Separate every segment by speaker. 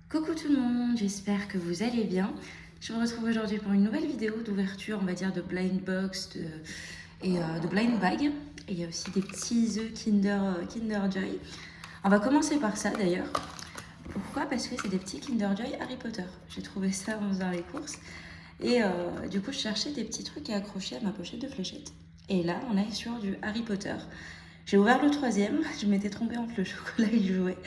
Speaker 1: Coucou tout le monde, j'espère que vous allez bien. Je vous retrouve aujourd'hui pour une nouvelle vidéo d'ouverture, on va dire de blind box et de blind bag. Et il y a aussi des petits œufs Kinder Joy. On va commencer par ça d'ailleurs. Pourquoi? Parce que c'est des petits Kinder Joy Harry Potter. J'ai trouvé ça en faisant les courses. Et du coup, je cherchais des petits trucs à accrocher à ma pochette de fléchettes. Et là, on est sur du Harry Potter. J'ai ouvert le troisième, je m'étais trompée entre le chocolat et le jouet.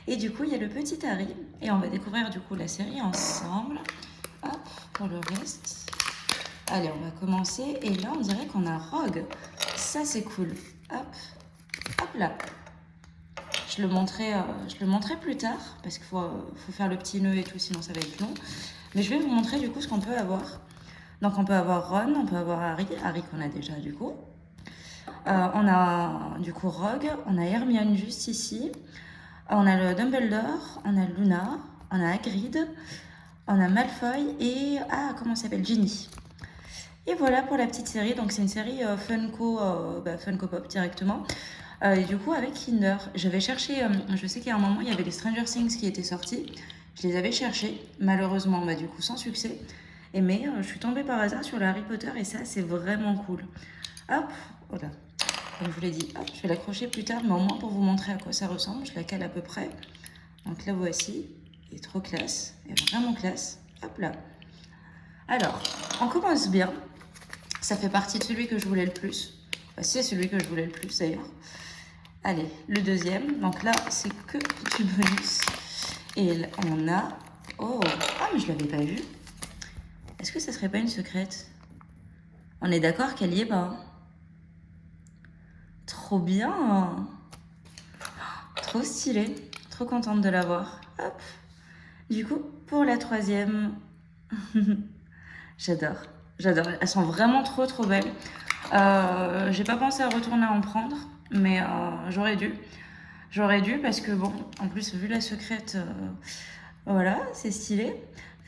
Speaker 1: Et du coup, il y a le petit Harry. Et on va découvrir du coup la série ensemble. Hop, pour le reste. Allez, on va commencer. Et là, on dirait qu'on a Rogue. Ça, c'est cool. Hop, hop là. Je le montrerai plus tard. Parce qu'il faut faire le petit nœud et tout, sinon ça va être long. Mais je vais vous montrer du coup ce qu'on peut avoir. Donc, on peut avoir Ron, on peut avoir Harry. Harry qu'on a déjà du coup. On a du coup Rogue. On a Hermione juste ici. On a le Dumbledore, on a Luna, on a Hagrid, on a Malfoy et... Ah, comment ça s'appelle? Ginny. Et voilà pour la petite série. Donc c'est une série Funko Pop directement. Et du coup avec Kinder, j'avais cherché... je sais qu'à un moment, il y avait les Stranger Things qui étaient sortis. Je les avais cherchés, malheureusement, du coup sans succès. Mais je suis tombée par hasard sur le Harry Potter et ça, c'est vraiment cool. Hop, voilà. Comme je vous l'ai dit, hop, je vais l'accrocher plus tard, mais au moins pour vous montrer à quoi ça ressemble. Je la cale à peu près. Donc la voici. Elle est trop classe. Elle est vraiment classe. Hop là. Alors, on commence bien. Ça fait partie de celui que je voulais le plus. Enfin, c'est celui que je voulais le plus d'ailleurs. Allez, le deuxième. Donc là, c'est que du bonus. Et là, on a... Oh, ah, mais je l'avais pas vu. Est-ce que ça serait pas une secrète? On est d'accord qu'elle y est pas. Trop bien. Trop stylé. Trop contente de l'avoir. Hop. Du coup, pour la troisième, j'adore. J'adore. Elles sont vraiment trop belles. J'ai pas pensé à retourner en prendre, mais j'aurais dû. J'aurais dû parce que bon, en plus, vu la secrète, voilà, c'est stylé.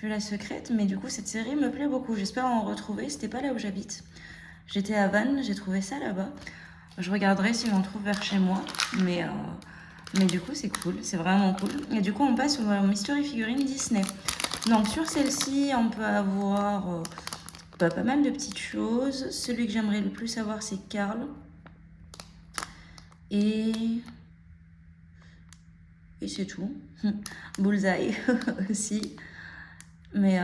Speaker 1: Vu la secrète, mais du coup, cette série me plaît beaucoup. J'espère en retrouver. C'était pas là où j'habite. J'étais à Vannes, j'ai trouvé ça là-bas. Je regarderai si j'en trouve vers chez moi, mais du coup, c'est cool, c'est vraiment cool. Et du coup, on passe aux mystery figurines Disney. Donc, sur celle-ci, on peut avoir pas mal de petites choses. Celui que j'aimerais le plus avoir, c'est Carl. Et c'est tout. Bullseye aussi. Mais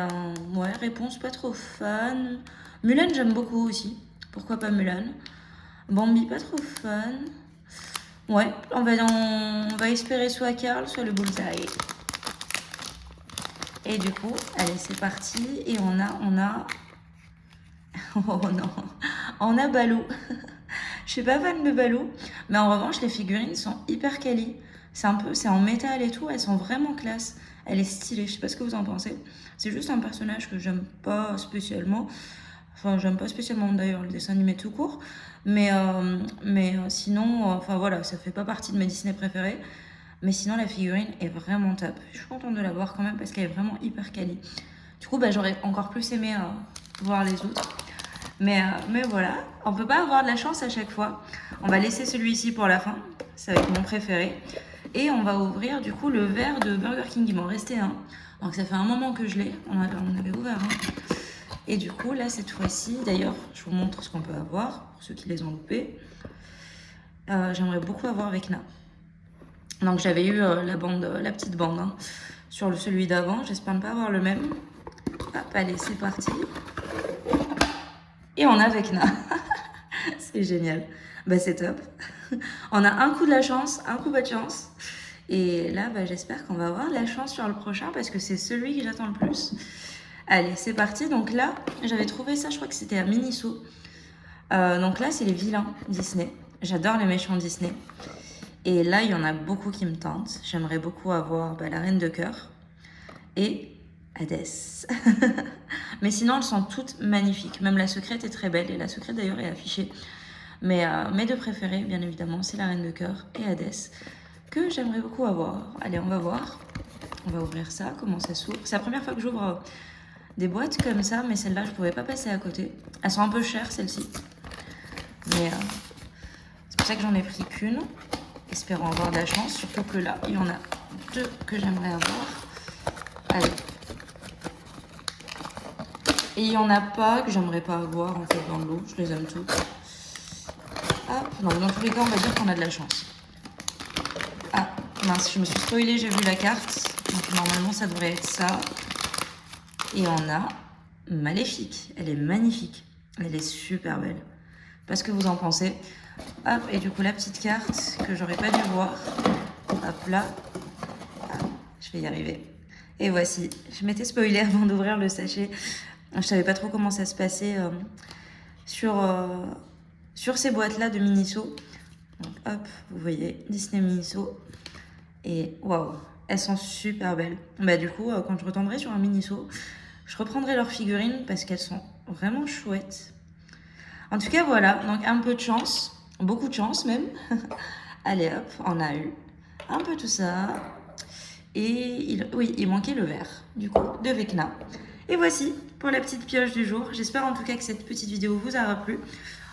Speaker 1: ouais, réponse pas trop fan. Mulan, j'aime beaucoup aussi. Pourquoi pas Mulan? Bambi, pas trop fan. Ouais, on va espérer soit Carl, soit le Bullseye. Et du coup, allez, c'est parti. Et on a... Oh non, on a Baloo. Je suis pas fan de Baloo, mais en revanche, les figurines sont hyper quali. C'est en métal et tout, elles sont vraiment classe. Elle est stylée, je sais pas ce que vous en pensez. C'est juste un personnage que j'aime pas spécialement. Enfin, j'aime pas spécialement d'ailleurs le dessin animé tout court. Mais sinon, enfin voilà, ça fait pas partie de mes Disney préférés. Mais sinon, la figurine est vraiment top. Je suis contente de la voir quand même parce qu'elle est vraiment hyper quali. Du coup, j'aurais encore plus aimé voir les autres. Mais voilà, on peut pas avoir de la chance à chaque fois. On va laisser celui-ci pour la fin. Ça va être mon préféré. Et on va ouvrir du coup le verre de Burger King. Il m'en restait un. Donc ça fait un moment que je l'ai. On avait ouvert un. Et du coup, là, cette fois-ci, d'ailleurs, je vous montre ce qu'on peut avoir pour ceux qui les ont loupés. J'aimerais beaucoup avoir Vecna. Donc j'avais eu la petite bande hein, sur celui d'avant. J'espère ne pas avoir le même. Hop, allez, c'est parti. Et on a Vecna. C'est génial. C'est top. On a un coup de la chance, un coup pas de chance. Et là, j'espère qu'on va avoir de la chance sur le prochain parce que c'est celui que j'attends le plus. Allez, c'est parti. Donc là, j'avais trouvé ça, je crois que c'était à Miniso. Donc là, c'est les vilains Disney. J'adore les méchants Disney. Et là, il y en a beaucoup qui me tentent. J'aimerais beaucoup avoir la Reine de Cœur et Hadès. Mais sinon, elles sont toutes magnifiques. Même la secrète est très belle. Et la secrète, d'ailleurs, est affichée. Mais mes deux préférés, bien évidemment, c'est la Reine de Cœur et Hadès, que j'aimerais beaucoup avoir. Allez, on va voir. On va ouvrir ça, comment ça s'ouvre. C'est la première fois que j'ouvre des boîtes comme ça, mais celle-là, je pouvais pas passer à côté. Elles sont un peu chères, celles-ci. Mais c'est pour ça que j'en ai pris qu'une. Espérons avoir de la chance, surtout que là, il y en a deux que j'aimerais avoir. Et il n'y en a pas que j'aimerais pas avoir en fait dans le lot. Je les aime toutes. Hop, non, dans tous les cas, on va dire qu'on a de la chance. Ah, mince, je me suis spoilée, j'ai vu la carte. Donc normalement, ça devrait être ça. Et on a Maléfique. Elle est magnifique. Elle est super belle. Parce que vous en pensez. Hop, et du coup, la petite carte que j'aurais pas dû voir. Hop là. Ah, je vais y arriver. Et voici. Je m'étais spoilée avant d'ouvrir le sachet. Je savais pas trop comment ça se passait sur ces boîtes-là de Miniso. Donc hop, vous voyez, Disney Miniso. Et waouh, elles sont super belles. Bah du coup, quand je retomberai sur un Miniso, je reprendrai leurs figurines parce qu'elles sont vraiment chouettes. En tout cas, voilà, donc un peu de chance, beaucoup de chance même. Allez hop, on a eu un peu tout ça. Et oui, il manquait le vert, du coup, de Vecna. Et voici pour la petite pioche du jour. J'espère en tout cas que cette petite vidéo vous aura plu.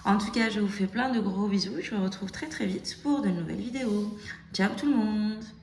Speaker 1: En tout cas, je vous fais plein de gros bisous. Je vous retrouve très très vite pour de nouvelles vidéos. Ciao tout le monde!